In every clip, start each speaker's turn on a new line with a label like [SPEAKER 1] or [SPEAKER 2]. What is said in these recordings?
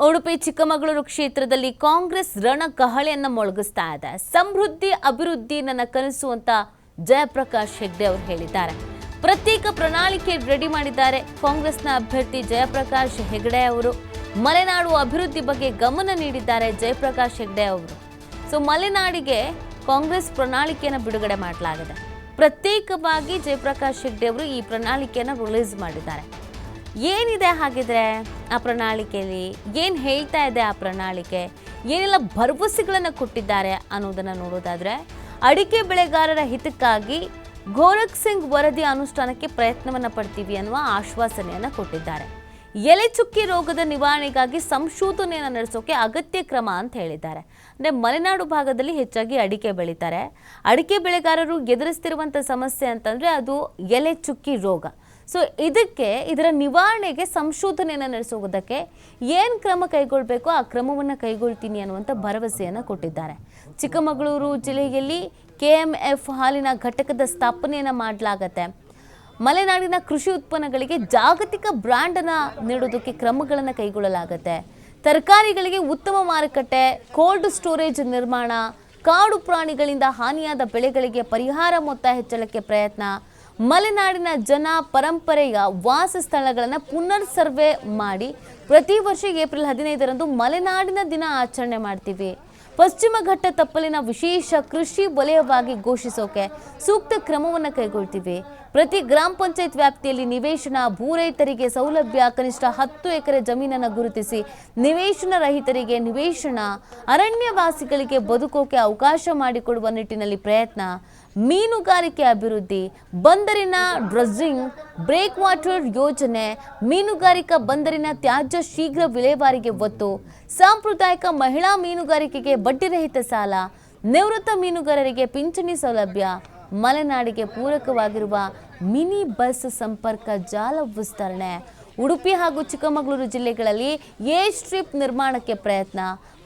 [SPEAKER 1] ಉಡುಪಿ ಚಿಕ್ಕಮಗಳೂರು ಕ್ಷೇತ್ರದಲ್ಲಿ ಕಾಂಗ್ರೆಸ್ ರಣಕಹಳೆಯನ್ನು ಮೊಳಗಿಸ್ತಾ ಇದೆ. ಸಮೃದ್ಧಿ ಅಭಿವೃದ್ಧಿ ನನ್ನ ಕನಸು ಅಂತ ಜಯಪ್ರಕಾಶ್ ಹೆಗ್ಡೆ ಅವರು ಹೇಳಿದ್ದಾರೆ. ಪ್ರತ್ಯೇಕ ಪ್ರಣಾಳಿಕೆ ರೆಡಿ ಮಾಡಿದ್ದಾರೆ ಕಾಂಗ್ರೆಸ್ನ ಅಭ್ಯರ್ಥಿ ಜಯಪ್ರಕಾಶ್ ಹೆಗ್ಡೆ ಅವರು. ಮಲೆನಾಡು ಅಭಿವೃದ್ಧಿ ಬಗ್ಗೆ ಗಮನ ನೀಡಿದ್ದಾರೆ ಜಯಪ್ರಕಾಶ್ ಹೆಗ್ಡೆ ಅವರು. ಮಲೆನಾಡಿಗೆ ಕಾಂಗ್ರೆಸ್ ಪ್ರಣಾಳಿಕೆಯನ್ನು ಬಿಡುಗಡೆ ಮಾಡಲಾಗಿದೆ. ಪ್ರತ್ಯೇಕವಾಗಿ ಜಯಪ್ರಕಾಶ್ ಹೆಗ್ಡೆ ಅವರು ಈ ಪ್ರಣಾಳಿಕೆಯನ್ನು ರಿಲೀಸ್ ಮಾಡಿದ್ದಾರೆ. ಏನಿದೆ ಹಾಗಿದ್ರೆ ಆ ಪ್ರಣಾಳಿಕೆಯಲ್ಲಿ, ಏನು ಹೇಳ್ತಾ ಇದೆ ಆ ಪ್ರಣಾಳಿಕೆ, ಏನೆಲ್ಲ ಭರವಸೆಗಳನ್ನು ಕೊಟ್ಟಿದ್ದಾರೆ ಅನ್ನೋದನ್ನು ನೋಡೋದಾದ್ರೆ, ಅಡಿಕೆ ಬೆಳೆಗಾರರ ಹಿತಕ್ಕಾಗಿ ಗೋರಖ್ ಸಿಂಗ್ ವರದಿ ಅನುಷ್ಠಾನಕ್ಕೆ ಪ್ರಯತ್ನವನ್ನು ಪಡ್ತೀವಿ ಅನ್ನುವ ಆಶ್ವಾಸನೆಯನ್ನು ಕೊಟ್ಟಿದ್ದಾರೆ. ಎಲೆ ಚುಕ್ಕಿ ರೋಗದ ನಿವಾರಣೆಗಾಗಿ ಸಂಶೋಧನೆಯನ್ನು ನಡೆಸೋಕೆ ಅಗತ್ಯ ಕ್ರಮ ಅಂತ ಹೇಳಿದ್ದಾರೆ. ಅಂದರೆ ಮಲೆನಾಡು ಭಾಗದಲ್ಲಿ ಹೆಚ್ಚಾಗಿ ಅಡಿಕೆ ಬೆಳೀತಾರೆ. ಅಡಿಕೆ ಬೆಳೆಗಾರರು ಎದುರಿಸ್ತಿರುವಂಥ ಸಮಸ್ಯೆ ಅಂತಂದರೆ ಅದು ಎಲೆ ಚುಕ್ಕಿ ರೋಗ. ಇದರ ನಿವಾರಣೆಗೆ ಸಂಶೋಧನೆಯನ್ನು ನಡೆಸೋದಕ್ಕೆ ಏನು ಕ್ರಮ ಕೈಗೊಳ್ಳಬೇಕೋ ಆ ಕ್ರಮವನ್ನು ಕೈಗೊಳ್ತೀನಿ ಅನ್ನುವಂಥ ಭರವಸೆಯನ್ನು ಕೊಟ್ಟಿದ್ದಾರೆ. ಚಿಕ್ಕಮಗಳೂರು ಜಿಲ್ಲೆಯಲ್ಲಿ KMF ಹಾಲಿನ ಘಟಕದ ಸ್ಥಾಪನೆಯನ್ನು ಮಾಡಲಾಗತ್ತೆ. ಮಲೆನಾಡಿನ ಕೃಷಿ ಉತ್ಪನ್ನಗಳಿಗೆ ಜಾಗತಿಕ ಬ್ರ್ಯಾಂಡನ್ನು ನೀಡೋದಕ್ಕೆ ಕ್ರಮಗಳನ್ನು ಕೈಗೊಳ್ಳಲಾಗುತ್ತೆ. ತರಕಾರಿಗಳಿಗೆ ಉತ್ತಮ ಮಾರುಕಟ್ಟೆ, ಕೋಲ್ಡ್ ಸ್ಟೋರೇಜ್ ನಿರ್ಮಾಣ, ಕಾಡು ಪ್ರಾಣಿಗಳಿಂದ ಹಾನಿಯಾದ ಬೆಳೆಗಳಿಗೆ ಪರಿಹಾರ ಮೊತ್ತ ಹೆಚ್ಚಳಕ್ಕೆ ಪ್ರಯತ್ನ, ಮಲೆನಾಡಿನ ಜನ ಪರಂಪರೆಯ ವಾಸ ಸ್ಥಳಗಳನ್ನು ಪುನರ್ ಸರ್ವೆ ಮಾಡಿ ಪ್ರತಿ ವರ್ಷ ಏಪ್ರಿಲ್ 15ರಂದು ಮಲೆನಾಡಿನ ದಿನ ಆಚರಣೆ ಮಾಡ್ತೀವಿ. ಪಶ್ಚಿಮ ಘಟ್ಟ ತಪ್ಪಲಿನ ವಿಶೇಷ ಕೃಷಿ ವಲಯವಾಗಿ ಘೋಷಿಸೋಕೆ ಸೂಕ್ತ ಕ್ರಮವನ್ನು ಕೈಗೊಳ್ತೀವಿ. ಪ್ರತಿ ಗ್ರಾಮ ಪಂಚಾಯತ್ ವ್ಯಾಪ್ತಿಯಲ್ಲಿ ನಿವೇಶನ, ಭೂ ರೈತರಿಗೆ ಸೌಲಭ್ಯ, ಕನಿಷ್ಠ 10 ಎಕರೆ ಜಮೀನನ್ನು ಗುರುತಿಸಿ ನಿವೇಶನ ರಹಿತರಿಗೆ ನಿವೇಶನ, ಅರಣ್ಯವಾಸಿಗಳಿಗೆ ಬದುಕೋಕೆ ಅವಕಾಶ ಮಾಡಿಕೊಡುವ ನಿಟ್ಟಿನಲ್ಲಿ ಪ್ರಯತ್ನ, ಮೀನುಗಾರಿಕೆ ಅಭಿವೃದ್ಧಿ, ಬಂದರಿನ ಡ್ರಜ್ಜಿಂಗ್, ಬ್ರೇಕ್ ವಾಟರ್ ಯೋಜನೆ, ಮೀನುಗಾರಿಕಾ ಬಂದರಿನ ತ್ಯಾಜ್ಯ ಶೀಘ್ರ ವಿಲೇವಾರಿಗೆ ಒತ್ತು, ಸಾಂಪ್ರದಾಯಿಕ ಮಹಿಳಾ ಮೀನುಗಾರಿಕೆಗೆ ಬಡ್ಡಿರಹಿತ ಸಾಲ, ನಿವೃತ್ತ ಮೀನುಗಾರರಿಗೆ ಪಿಂಚಣಿ ಸೌಲಭ್ಯ, ಮಲೆನಾಡಿಗೆ ಪೂರಕವಾಗಿರುವ ಮಿನಿ ಬಸ್ ಸಂಪರ್ಕ ಜಾಲ ವಿಸ್ತರಣೆ, ಉಡುಪಿ ಹಾಗೂ ಚಿಕ್ಕಮಗಳೂರು ಜಿಲ್ಲೆಗಳಲ್ಲಿ ಏರ್‌ಸ್ಟ್ರಿಪ್ ನಿರ್ಮಾಣಕ್ಕೆ ಪ್ರಯತ್ನ,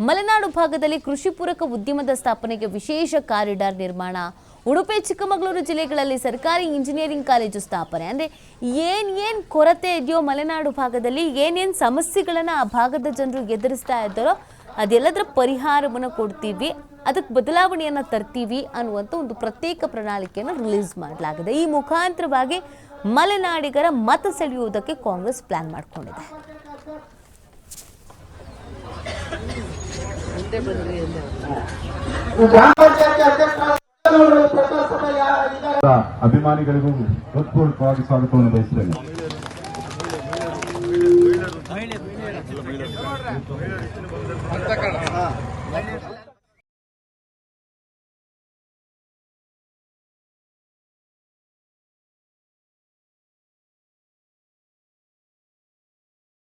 [SPEAKER 1] ಮಲೆನಾಡು ಭಾಗದಲ್ಲಿ ಕೃಷಿ ಪೂರಕ ಉದ್ಯಮದ ಸ್ಥಾಪನೆಗೆ ವಿಶೇಷ ಕಾರಿಡಾರ್ ನಿರ್ಮಾಣ, ಉಡುಪಿ ಚಿಕ್ಕಮಗಳೂರು ಜಿಲ್ಲೆಗಳಲ್ಲಿ ಸರ್ಕಾರಿ ಇಂಜಿನಿಯರಿಂಗ್ ಕಾಲೇಜು ಸ್ಥಾಪನೆ. ಅಂದರೆ ಏನೇನು ಕೊರತೆ ಇದೆಯೋ ಮಲೆನಾಡು ಭಾಗದಲ್ಲಿ, ಏನೇನು ಸಮಸ್ಯೆಗಳನ್ನು ಆ ಭಾಗದ ಜನರು ಎದುರಿಸ್ತಾ ಇದ್ದಾರೋ ಅದೆಲ್ಲದರ ಪರಿಹಾರವನ್ನು ಕೊಡ್ತೀವಿ, ಅದಕ್ಕೆ ಬದಲಾವಣೆಯನ್ನು ತರ್ತೀವಿ ಅನ್ನುವಂಥ ಒಂದು ಪ್ರತ್ಯೇಕ ಪ್ರಣಾಳಿಕೆಯನ್ನು ರಿಲೀಸ್ ಮಾಡಲಾಗಿದೆ. ಈ ಮುಖಾಂತರವಾಗಿ ಮಲೆನಾಡಿಗರ ಮತ ಸೆಳೆಯುವುದಕ್ಕೆ ಕಾಂಗ್ರೆಸ್ ಪ್ಲಾನ್ ಮಾಡಿಕೊಂಡಿದೆ.
[SPEAKER 2] ಅಭಿಮಾನಿಗಳಿಗೂ ಹೃತ್ಪೂರ್ವಕವಾಗಿ ಸ್ವಾಗತವನ್ನು ಬಯಸುತ್ತೇನೆ.